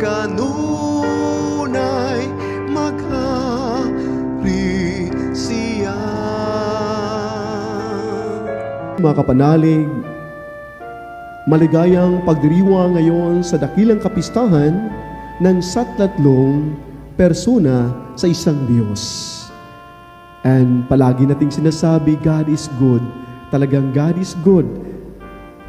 kanunay maghari siya. Mga kapanalig, maligayang pagdiriwang ngayon sa dakilang kapistahan ng tatlatlong persona sa isang Diyos. And palagi nating sinasabi, God is good. Talagang God is good.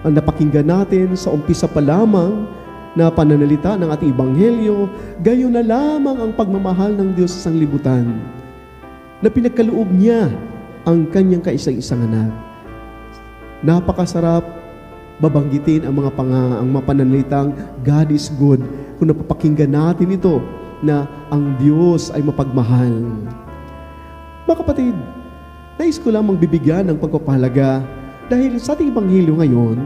Ang napakinggan natin sa umpisa pa lamang na pananalita ng ating Ebanghelyo, gayon na lamang ang pagmamahal ng Diyos sa sanglibutan, na pinagkaloob niya ang kanyang kaisa-isang anak. Napakasarap babanggitin ang mga pananalitang God is good kung napapakinggan natin ito na ang Diyos ay mapagmahal. Mga kapatid, nais ko lamang bibigyan ng pagpapahalaga dahil sa ating Ebanghelyo ngayon,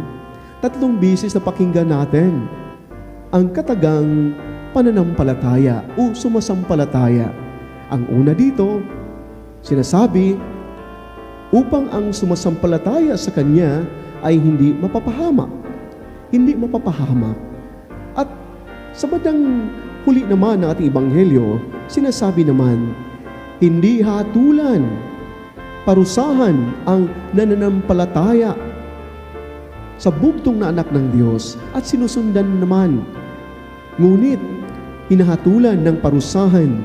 3 beses na pakinggan natin ang katagang pananampalataya o sumasampalataya. Ang una dito, sinasabi, upang ang sumasampalataya sa Kanya ay hindi mapapahamak. Hindi mapapahamak. At sa bandang huli naman ng ating Ebanghelyo, sinasabi naman, hindi hatulan, parusahan ang nananampalataya sa bugtong na anak ng Diyos at sinusundan naman. Ngunit, hinahatulan ng parusahan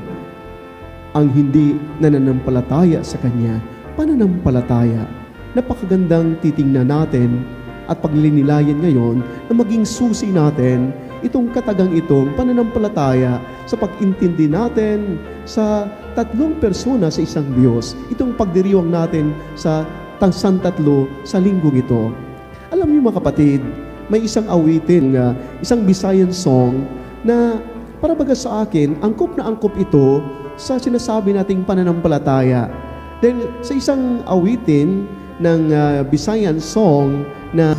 ang hindi nananampalataya sa Kanya. Pananampalataya. Napakagandang titingnan natin at paglilinilayan ngayon na maging susi natin itong katagang itong pananampalataya sa pag-intindi natin sa 3 persona sa isang Diyos. Itong pagdiriwang natin sa Santatlo sa linggong ito. Alam niyo mga kapatid, may isang awitin, isang Visayan song na para baga sa akin, angkop na angkop ito sa sinasabi nating pananampalataya. Dahil sa isang awitin ng Visayan song na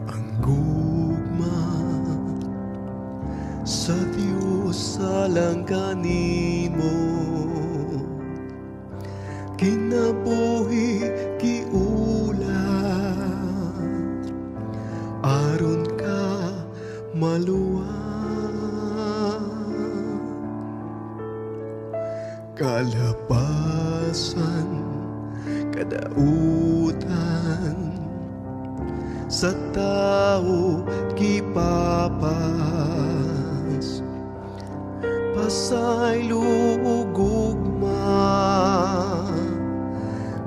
ang gugma sa Diyos alang kanimo, kinabuhi kiula aron ka maluwa, kalapasan kadautan sa tao kipapas, pasay lugugma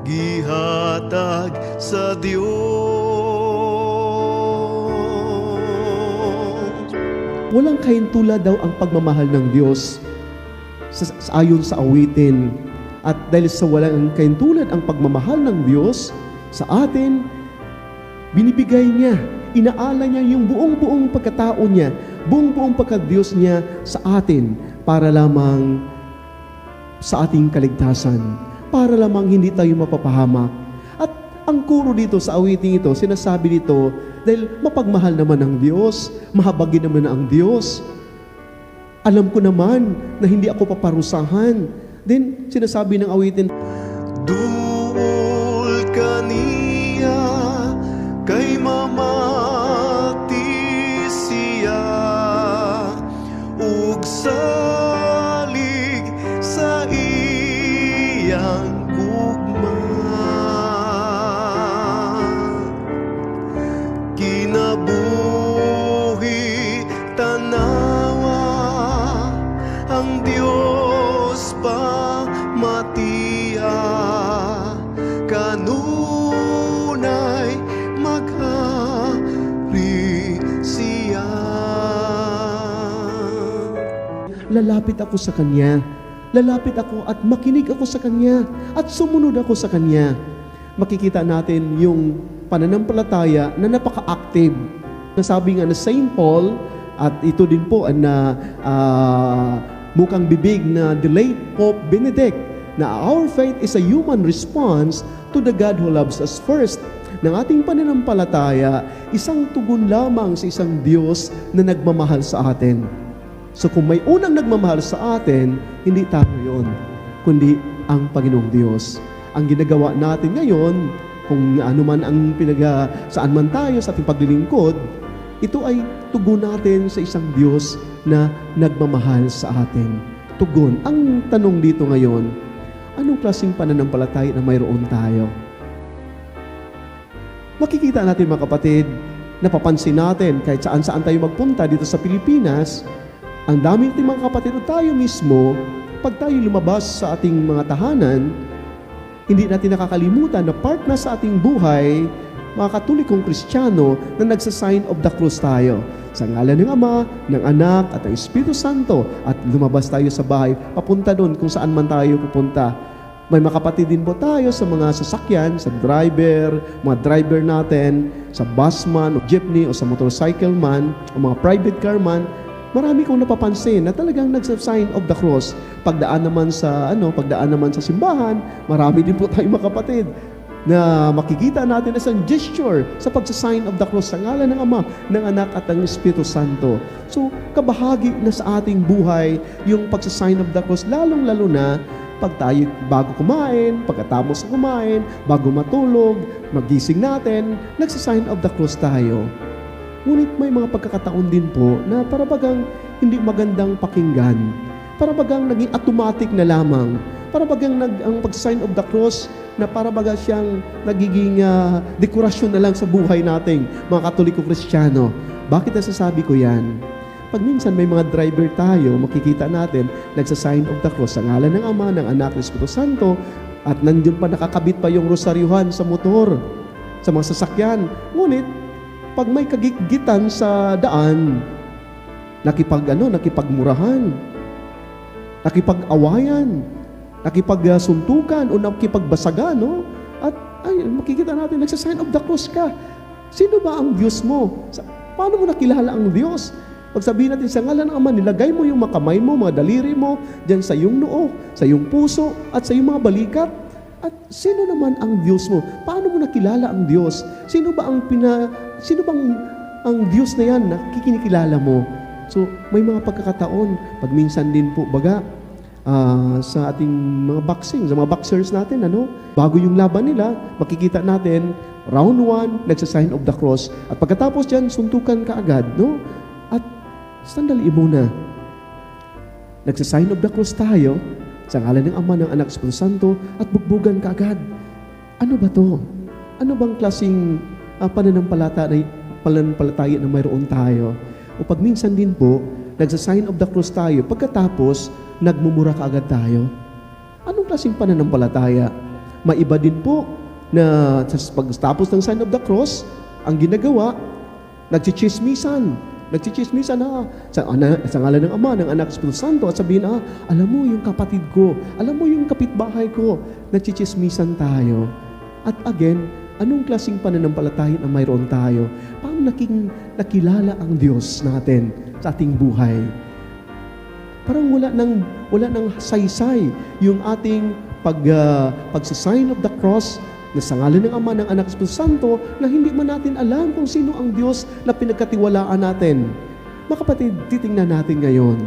gihatag sa Diyos. walang kahintulad daw ang pagmamahal ng Diyos ayon sa awitin. At dahil sa walang kahintulad ang pagmamahal ng Diyos sa atin, binibigay niya, inaala niya yung buong pagkatao niya, buong pagka-Diyos niya sa atin para lamang sa ating kaligtasan, para lamang hindi tayo mapapahamak. At ang kuro dito sa awiting ito, sinasabi dito, dahil mapagmahal naman ang Diyos, mahabagin naman ang Diyos, alam ko naman na hindi ako paparusahan. Then, sinasabi ng awitin, duol kaniya kay mamati siya, ug salig sa iyang gugma, kinabuhi tanawa ang Diyos pa matiya, kanunay maghari siya. lalapit ako sa Kanya. Lalapit ako at makinig ako sa Kanya at sumunod ako sa Kanya. Makikita natin yung pananampalataya na napaka-active. Nasabi nga na St. Paul, at ito din po na mukang bibig na the late Pope Benedict, na our faith is a human response to the God who loves us first. Ng ating pananampalataya, isang tugon lamang sa isang Diyos na nagmamahal sa atin. So kung may unang nagmamahal sa atin, hindi tayo yun, kundi ang Panginoong Diyos. Ang ginagawa natin ngayon, kung ano man ang saan man tayo sa ating paglilingkod, ito ay tugon natin sa isang Diyos na nagmamahal sa atin. Tugon. Ang tanong dito ngayon, anong klaseng pananampalataya na mayroon tayo? Makikita natin mga kapatid, napapansin natin kahit saan-saan tayo magpunta dito sa Pilipinas, ang dami natin mga kapatid o tayo mismo, pag tayo lumabas sa ating mga tahanan, hindi natin nakakalimutan na part na sa ating buhay, mga Katolikong Kristiyano, na nagsa-sign of the cross tayo. Sa ngalan ng Ama, ng Anak, at ng Espiritu Santo, at lumabas tayo sa bahay, papunta doon kung saan man tayo pupunta. May mga kapatid din po tayo sa mga sasakyan, sa mga driver natin, sa busman, o jeepney, o sa motorcycle man, o mga private car man. Marami kong napapansin na talagang nagsa-sign of the cross. Pagdaan naman sa simbahan, marami din po tayong mga kapatid na makikita natin as a gesture sa pagsa-sign of the cross sa ngalan ng Ama, ng Anak at ng Espiritu Santo. So, kabahagi na sa ating buhay yung pagsa-sign of the cross, lalong-lalo na pag tayo bago kumain, pagkatapos kumain, bago matulog, magising natin, nagsa-sign of the cross tayo. Ngunit may mga pagkakataon din po na parabagang hindi magandang pakinggan. Parabagang naging automatic na lamang. Parabagang ang pag-sign of the cross na parabaga siyang nagiging dekorasyon na lang sa buhay nating mga Katoliko Kristiyano. Bakit nasasabi ko yan? Pag minsan may mga driver tayo, makikita natin, nagsa-sign of the cross sa ngalan ng Ama, ng Anak, ng Espiritu Santo, at nandiyon pa nakakabit pa yung rosaryuhan sa motor, sa mga sasakyan. Ngunit, pag may kagigitan sa daan, nakipagmurahan, nakipag-awayan, nakipagsuntukan o nakipagbasagan, no? At ay, makikita natin, nagsa-sign of the cross ka. Sino ba ang Diyos mo? Paano mo nakilala ang Diyos? Pag sabihin natin sa ngalan ng Ama, nilagay mo yung mga kamay mo, mga daliri mo, dyan sa iyong noo, sa iyong puso, at sa iyong mga balikat. At sino naman ang Diyos mo? Paano mo nakilala ang Diyos? Sino bang ang Diyos na yan na kikinikilala mo? So, may mga pagkakataon, pag minsan din po, sa ating mga boxing, sa mga boxers natin, bago yung laban nila, makikita natin, round 1, nagsa-sign of the cross. At pagkatapos dyan, suntukan ka agad, no? At sandali muna, nagsa-sign of the cross tayo, sa ngalan ng Ama, ng Anak, ng Espiritu Santo, at bugbugan ka agad. Ano ba to? Ano bang klaseng pananampalataya na mayroon tayo? O pag minsan din po, nagsa-sign of the cross tayo, pagkatapos, nagmumura ka agad tayo. Anong klaseng pananampalataya? Maiba din po na pagtapos ng sign of the cross, ang ginagawa, nagchichismisan na sa ngalan ng Ama, ng Anak, ng Espiritu Santo, at sabihin, alam mo yung kapatid ko, alam mo yung kapitbahay ko, nagchichismisan tayo. At again, anong klaseng pananampalataya na mayroon tayo? Paano nakilala ang Diyos natin sa ating buhay? Parang wala nang saysay yung ating pagsa-sign of the cross na sa ngalan ng Ama, ng Anak, ng Espiritu Santo, na hindi man natin alam kung sino ang Diyos na pinagkatiwalaan natin. Mga kapatid, titingnan natin ngayon.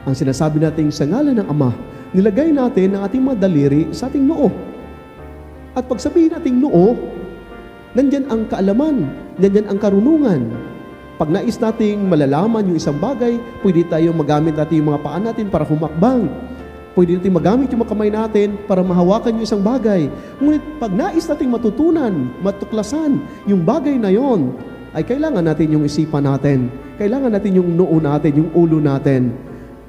Ang sinasabi natin sa ngalan ng Ama, nilagay natin ang ating mga daliri sa ating noo. At pag sabihin nating noo, nandyan ang kaalaman, nandyan ang karunungan. Pag nais nating malalaman yung isang bagay, pwede tayong magamit natin yung mga paa natin para humakbang. Pwede natin magamit yung mga kamay natin para mahawakan yung isang bagay. Ngunit pag nais nating matutunan, matuklasan yung bagay na yon, ay kailangan natin yung isipan natin. Kailangan natin yung noo natin, yung ulo natin.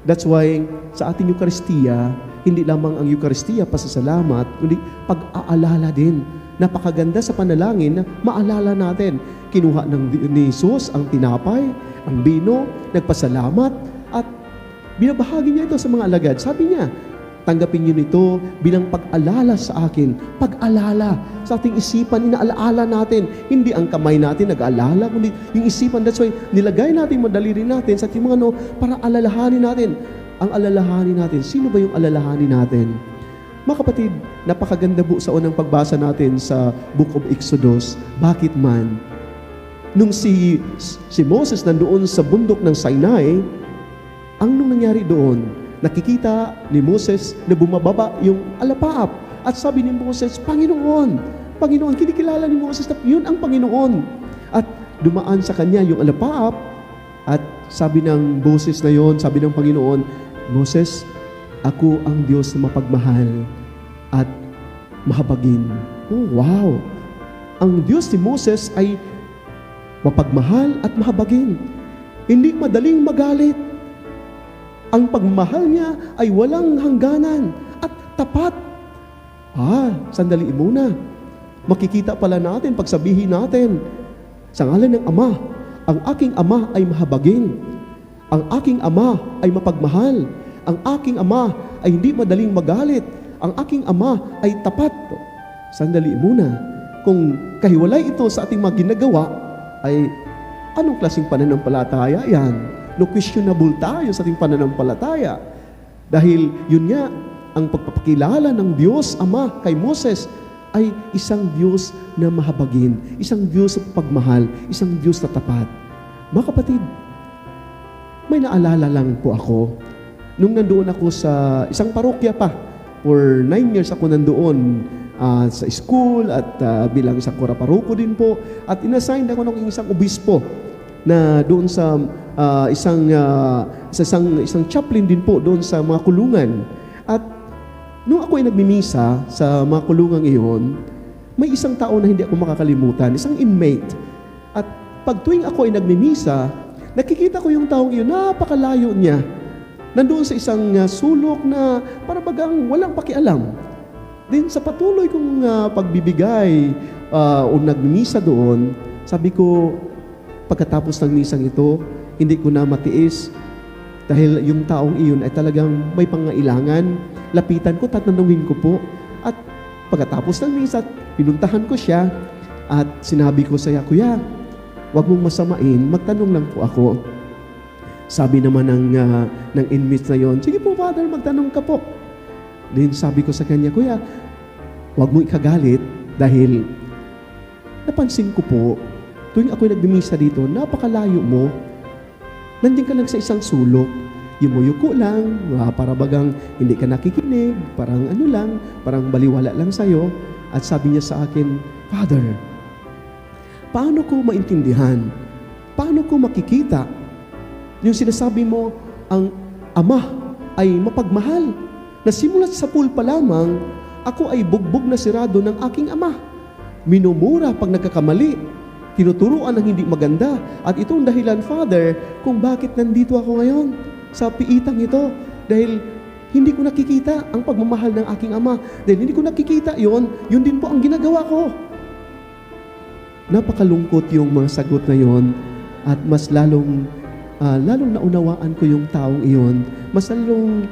That's why sa ating Eucharistia, hindi lamang ang Eucharistia pasasalamat, kundi pag-aalala din. Napakaganda sa panalangin na maalala natin. Kinuha ni Jesus ang tinapay, ang bino, nagpasalamat, at binabahagi niya ito sa mga alagad. Sabi niya, tanggapin niyo nito bilang pag-alala sa akin. Pag-alala sa ating isipan, inaalaala natin. Hindi ang kamay natin nag-aalala, kundi yung isipan. That's why nilagay natin, madaliri natin sa ating mga para alalahanin natin. Ang alalahanin natin, sino ba yung alalahanin natin? Mga kapatid, napakaganda po sa unang pagbasa natin sa Book of Exodus. Bakit man? Nung si Moses nandoon sa bundok ng Sinai, nung nangyari doon, nakikita ni Moses na bumababa yung alapaap. At sabi ni Moses, Panginoon, kinikilala ni Moses na yun ang Panginoon. At dumaan sa kanya yung alapaap at sabi ng boses na yon, sabi ng Panginoon, Moses, ako ang Diyos na mapagmahal at mahabagin. Oh, wow! Ang Diyos ni Moses ay mapagmahal at mahabagin. Hindi madaling magalit. Ang pagmamahal niya ay walang hangganan at tapat. Sandali muna. Makikita pala natin, pagsabihin natin, sa ngalan ng Ama, ang aking Ama ay mahabagin. Ang aking Ama ay mapagmahal. Ang aking Ama ay hindi madaling magalit. Ang aking Ama ay tapat. Sandali muna. Kung kahiwalay ito sa ating mga ginagawa, ay anong klaseng pananampalataya yan? No, questionable tayo sa ating pananampalataya. Dahil yun nga, ang pagpapakilala ng Diyos Ama kay Moses ay isang Diyos na mahabagin, isang Diyos na pagmahal, isang Diyos na tapat. Mga kapatid, may naalala lang po ako. Nung nandoon ako sa isang parokya pa, for 9 years ako nandoon sa school at bilang isang kuraparoko din po. At inassign ako ng isang obispo na doon sa isang chaplain din po doon sa mga kulungan. At nung ako ay nagmimisa sa mga kulungan iyon, may isang tao na hindi ako makakalimutan, isang inmate. At pag tuwing ako ay nagmimisa, nakikita ko yung taong iyon, napakalayo niya. Nandoon sa isang sulok na para bagang walang pakialam. Din sa patuloy kong pagbibigay o nagmimisa doon, sabi ko, pagkatapos ng misang ito, hindi ko na matiis dahil yung taong iyon ay talagang may pangailangan. Lapitan ko, tatanungin ko po. At pagkatapos ng misa, pinuntahan ko siya at sinabi ko sa iya, Kuya, huwag mong masamain, magtanong lang po ako. Sabi naman ng inmates na yon, sige po Father, magtanong ka po. Then sabi ko sa kanya, Kuya, huwag mo ikagalit dahil napansin ko po, tuwing ako'y nagmimisa dito, napakalayo mo. Nandiyan ka lang sa isang sulok, yumuyuko lang, para bagang hindi ka nakikinig, parang parang baliwala lang sa'yo. At sabi niya sa akin, Father, paano ko maintindihan? Paano ko makikita? Yung sinasabi mo, ang Ama ay mapagmahal. Nasimulat sa pool pa lamang, ako ay bugbog na sirado ng aking Ama. Minumura pag nagkakamali. Tinuturuan ng hindi maganda. At itong dahilan, Father, kung bakit nandito ako ngayon sa piitang ito. Dahil hindi ko nakikita ang pagmamahal ng aking Ama. Dahil hindi ko nakikita yun din po ang ginagawa ko. Napakalungkot yung mga sagot na yon at mas lalong naunawaan ko yung taong iyon. Mas lalong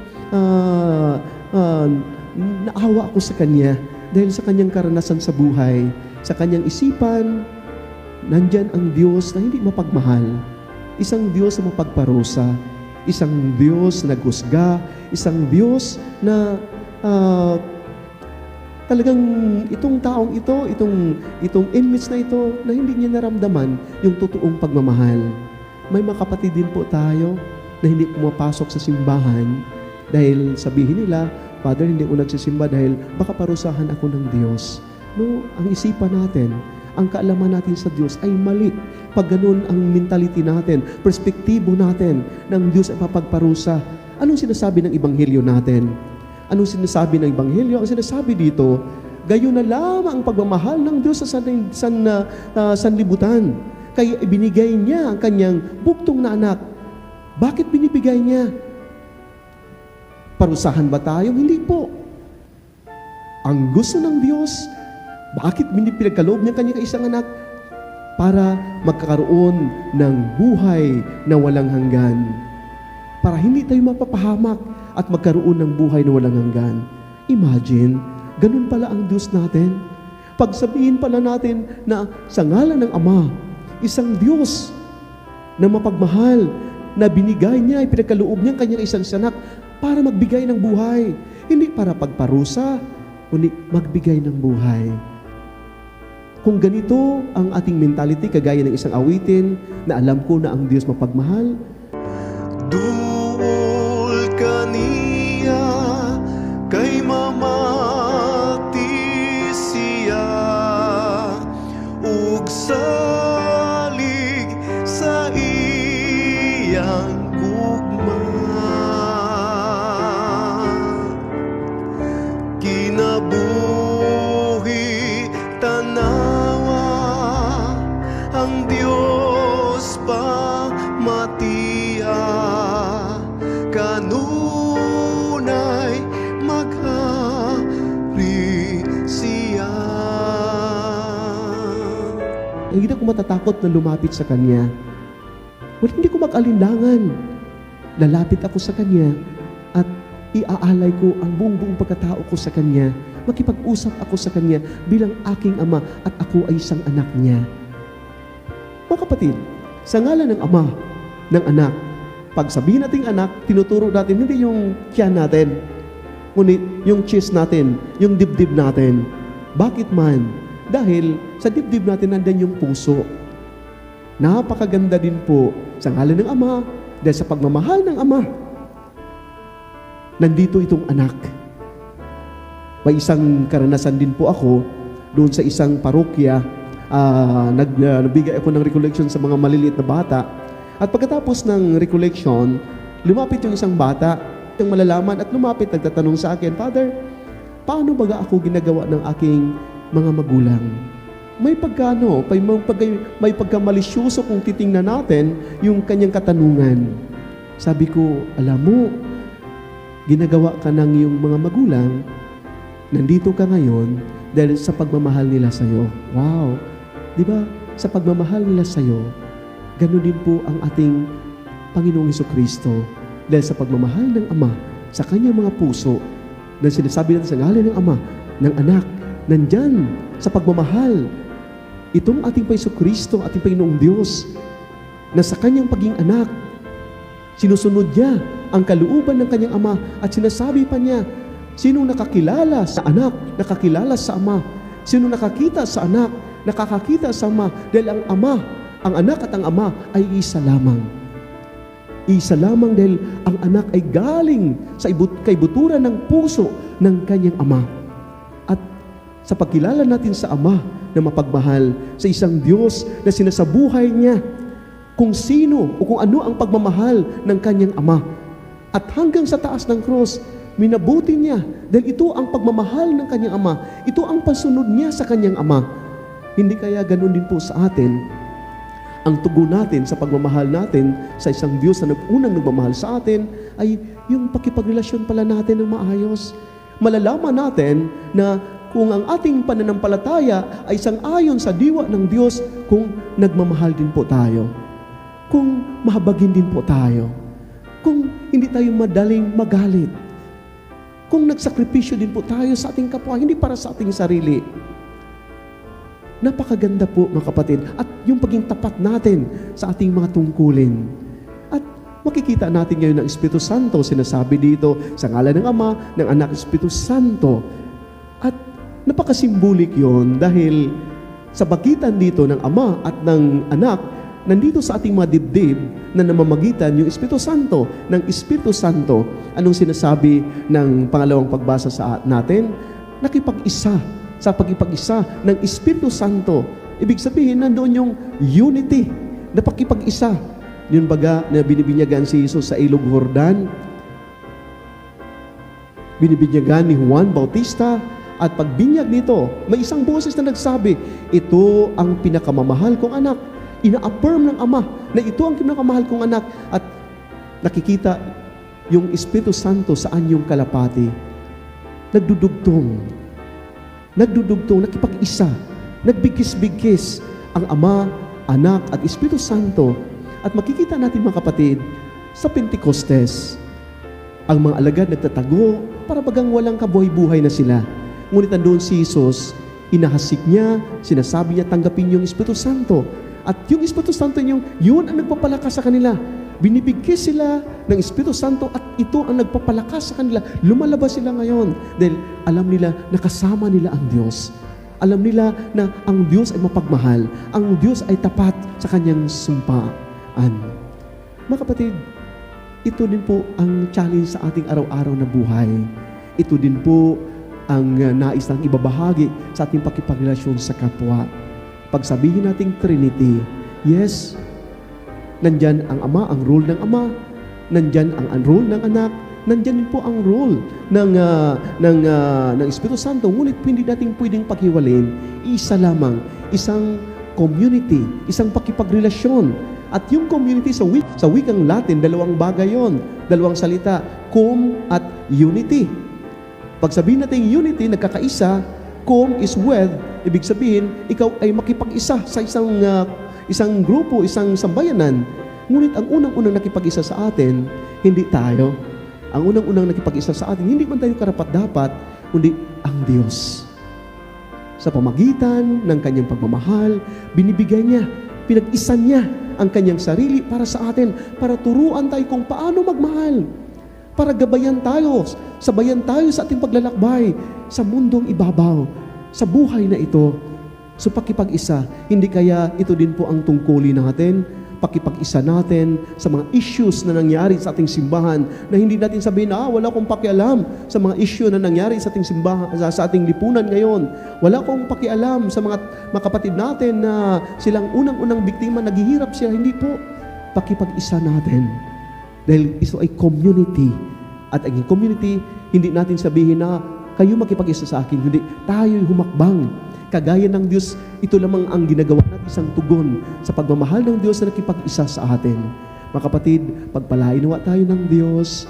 naawa ako sa kanya dahil sa kanyang karanasan sa buhay, sa kanyang isipan, nandyan ang Diyos na hindi mapagmahal, isang Diyos na mapagparusa, isang Diyos na naghusga, isang Diyos na talagang itong taong ito, itong inmates na ito, na hindi niya naramdaman yung totoong pagmamahal. May mga kapatid din po tayo na hindi pumapasok sa simbahan dahil sabihin nila, Father, hindi ko nagsisimba dahil baka parusahan ako ng Diyos. No, ang isipan natin, ang kaalaman natin sa Diyos ay mali. Pag ganun ang mentality natin, perspektibo natin ng Diyos ay mapagparusa. Anong sinasabi ng Ebanghelyo natin? Anong sinasabi ng Ebanghelyo? Ang sinasabi dito, gayon na lamang ang pagmamahal ng Diyos sa sanlibutan. Kaya ibinigay niya ang kanyang buktong na anak. Bakit binibigay niya? Parusahan ba tayo? Hindi po. Ang gusto ng Diyos, bakit pinagkaloob niya kanyang isang anak? Para magkakaroon ng buhay na walang hanggan. Para hindi tayo mapapahamak at magkaroon ng buhay na walang hanggan. Imagine, ganun pala ang Diyos natin. Pagsabihin pala natin na sa ngalan ng Ama, isang Diyos na mapagmahal, na binigay niya, ipinagkaloob niya ang kanyang isang anak para magbigay ng buhay. Hindi para pagparusa, kundi magbigay ng buhay. Kung ganito ang ating mentality, kagaya ng isang awitin, na alam ko na ang Diyos mapagmahal, Duol kaniya kay mamati siya ug salin Matia kanunay maghari siya. Hindi ako matatakot na lumapit sa Kanya. Well, hindi ko mag-alinlangan. Lalapit ako sa Kanya at iaalay ko ang buong pagkatao ko sa Kanya. Makipag-usap ako sa Kanya bilang aking Ama at ako ay isang anak Niya. Mga kapatid, sa ngalan ng Ama, ng Anak, pag sabihin nating anak, tinuturo natin hindi yung tiyan natin, ngunit yung chest natin, yung dibdib natin. Bakit man? Dahil sa dibdib natin nandan yung puso. Napakaganda din po sa ngalan ng Ama, dahil sa pagmamahal ng Ama, nandito itong anak. May isang karanasan din po ako doon sa isang parokya. Nagbigay ako ng recollection sa mga maliliit na bata. At pagkatapos ng recollection, lumapit yung isang bata, yung malalaman at lumapit, nagtatanong sa akin, Father, paano ba ako ginagawa ng aking mga magulang? May pagkamalisyoso kung titingnan natin yung kanyang katanungan. Sabi ko, alam mo, ginagawa ka ng iyong mga magulang, nandito ka ngayon dahil sa pagmamahal nila sa'yo. Wow! Di ba? Sa pagmamahal nila sa'yo, ganun din po ang ating Panginoong Hesukristo. Dahil sa pagmamahal ng Ama sa kanyang mga puso, dahil sinasabi natin sa ngalan ng Ama, ng Anak, nandyan sa pagmamahal, itong ating Hesukristo, ating Panginoong Diyos, na sa kanyang paging anak, sinusunod niya ang kalooban ng kanyang Ama at sinasabi pa niya, sino nakakilala sa anak, nakakilala sa Ama. Sino nakakita sa anak, nakakakita sa Ama. Dahil ang Ama, ang anak at ang Ama ay isa lamang. Isa lamang dahil ang anak ay galing sa kaibuturan ng puso ng kanyang Ama. At sa pagkilala natin sa Ama na mapagmahal, sa isang Diyos na sinasabuhay niya kung sino o kung ano ang pagmamahal ng kanyang Ama. At hanggang sa taas ng cross, minabuti niya dahil ito ang pagmamahal ng kanyang Ama. Ito ang pasunod niya sa kanyang Ama. Hindi kaya ganun din po sa atin? Ang tugon natin sa pagmamahal natin sa isang Diyos na unang nagmamahal sa atin ay yung pakipagrelasyon pala natin ng maayos. Malalaman natin na kung ang ating pananampalataya ay sang-ayon sa diwa ng Diyos kung nagmamahal din po tayo, kung mahabagin din po tayo, kung hindi tayo madaling magalit, kung nagsakripisyo din po tayo sa ating kapwa, hindi para sa ating sarili. Napakaganda po mga kapatid at yung paging tapat natin sa ating mga tungkulin. At makikita natin ngayon ng Espiritu Santo, sinasabi dito sa ngalan ng Ama, ng Anak, Espiritu Santo. At napakasimbolik yon dahil sa pagitan dito ng Ama at ng Anak, nandito sa ating mga dibdib na namamagitan yung Espiritu Santo, ng Espiritu Santo. Anong sinasabi ng pangalawang pagbasa sa natin? Nakipag-isa sa pagkipag-isa ng Espiritu Santo. Ibig sabihin, nandoon yung unity na pakipag-isa. Yun baga na binibinyagan si Jesus sa Ilog Jordan, binibinyagan ni Juan Bautista, at pagbinyag nito, may isang boses na nagsabi, ito ang pinakamamahal kong anak. Ina-affirm ng Ama na ito ang pinakamamahal kong anak. At nakikita yung Espiritu Santo saan yung kalapati. Nagdudugtong, nakipag-isa, nagbigkis-bigkis ang Ama, Anak at Espiritu Santo. At makikita natin mga kapatid, sa Pentecostes, ang mga alagad nagtatago para bagang walang kabuhay-buhay na sila. Ngunit nandoon si Jesus, inahasik niya, sinasabi niya tanggapin yung Espiritu Santo. At yung Espiritu Santo yun ang nagpapalakas sa kanila. Binibigkis sila ng Espiritu Santo at ito ang nagpapalakas sa kanila. Lumalabas sila ngayon dahil alam nila na kasama nila ang Diyos. Alam nila na ang Diyos ay mapagmahal. Ang Diyos ay tapat sa kanyang sumpaan. Mga kapatid, ito din po ang challenge sa ating araw-araw na buhay. Ito din po ang nais ng ibabahagi sa ating pakipagrelasyon sa kapwa. Pag sabihin nating Trinity, yes, nandyan ang Ama, ang role ng Ama. Nandyan ang role ng Anak. Nandyan din po ang role ng Espiritu Santo. Ngunit hindi natin pwedeng paghiwalin. Isa lamang, isang community, isang pakipagrelasyon. At yung community sa wikang Latin, dalawang bagay yon, dalawang salita, cum at unity. Pag sabihin natin unity, nagkakaisa, cum is with, ibig sabihin, ikaw ay makipag-isa sa isang grupo, isang sambayanan. Ngunit ang unang-unang nakipag-isa sa atin, hindi tayo. Ang unang-unang nakipag-isa sa atin, hindi man tayo karapat-dapat, kundi ang Diyos. Sa pamagitan ng kanyang pagmamahal, binibigay niya, pinag-isa niya ang kanyang sarili para sa atin, para turuan tayo kung paano magmahal, para gabayan tayo, sabayan tayo sa ating paglalakbay sa mundong ibabaw, sa buhay na ito. So pakipag-isa, hindi kaya ito din po ang tungkulin natin, pakipag-isa natin sa mga issues na nangyari sa ating simbahan, na hindi natin sabihin na wala akong pakialam sa mga issue na nangyari sa ating simbahan, sa ating lipunan ngayon. Wala akong pakialam sa mga kapatid natin na silang unang-unang biktima, naghihirap sila. Hindi po. Pakipag-isa natin. Dahil ito ay community. At ang community, hindi natin sabihin na kayo makipag-isa sa akin. Hindi. Tayo'y humakbang. Kagaya ng Diyos, ito lamang ang ginagawa natin isang tugon sa pagmamahal ng Diyos na nakipag-isa sa atin. Mga kapatid, pagpalain nawa tayo ng Diyos.